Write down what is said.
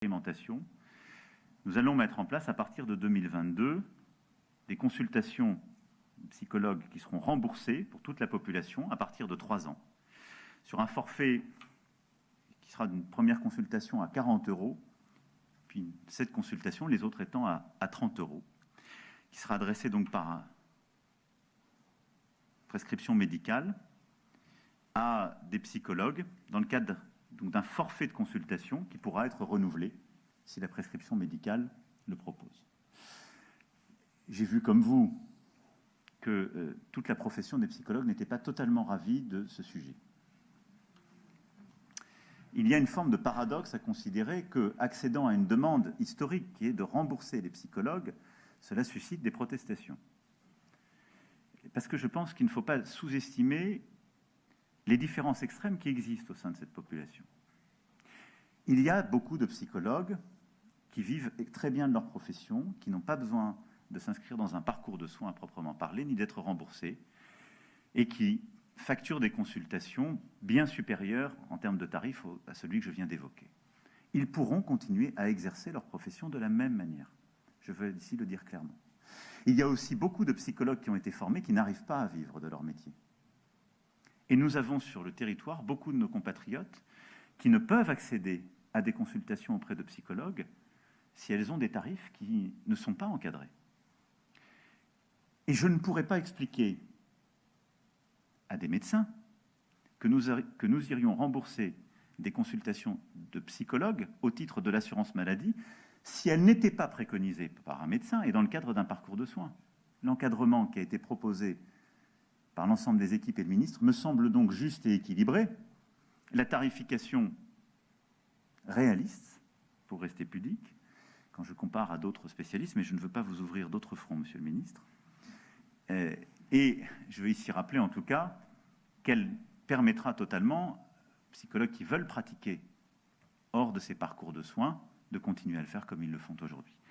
expérimentation, nous allons mettre en place à partir de 2022 des consultations psychologues qui seront remboursées pour toute la population à partir de 3 ans. Sur un forfait qui sera d'une première consultation à 40 €, puis cette consultation, les autres étant à 30 €, qui sera adressée donc par prescription médicale à des psychologues dans le cadre d'un forfait de consultation qui pourra être renouvelé si la prescription médicale le propose. J'ai vu comme vous que toute la profession des psychologues n'était pas totalement ravie de ce sujet. Il y a une forme de paradoxe à considérer que, accédant à une demande historique qui est de rembourser les psychologues, cela suscite des protestations. Parce que je pense qu'il ne faut pas sous-estimer les différences extrêmes qui existent au sein de cette population. Il y a beaucoup de psychologues qui vivent très bien de leur profession, qui n'ont pas besoin de s'inscrire dans un parcours de soins à proprement parler, ni d'être remboursés, et qui facturent des consultations bien supérieures en termes de tarifs à celui que je viens d'évoquer. Ils pourront continuer à exercer leur profession de la même manière. Je veux ici le dire clairement. Il y a aussi beaucoup de psychologues qui ont été formés qui n'arrivent pas à vivre de leur métier. Et nous avons sur le territoire beaucoup de nos compatriotes qui ne peuvent accéder à des consultations auprès de psychologues si elles ont des tarifs qui ne sont pas encadrés. Et je ne pourrais pas expliquer à des médecins que nous irions rembourser des consultations de psychologues au titre de l'assurance maladie si elles n'étaient pas préconisées par un médecin et dans le cadre d'un parcours de soins. L'encadrement qui a été proposé par l'ensemble des équipes et le ministre me semble donc juste et équilibré. La tarification réaliste, pour rester pudique, quand je compare à d'autres spécialistes, mais je ne veux pas vous ouvrir d'autres fronts, monsieur le ministre. Et je veux ici rappeler en tout cas qu'elle permettra totalement aux psychologues qui veulent pratiquer hors de ces parcours de soins de continuer à le faire comme ils le font aujourd'hui.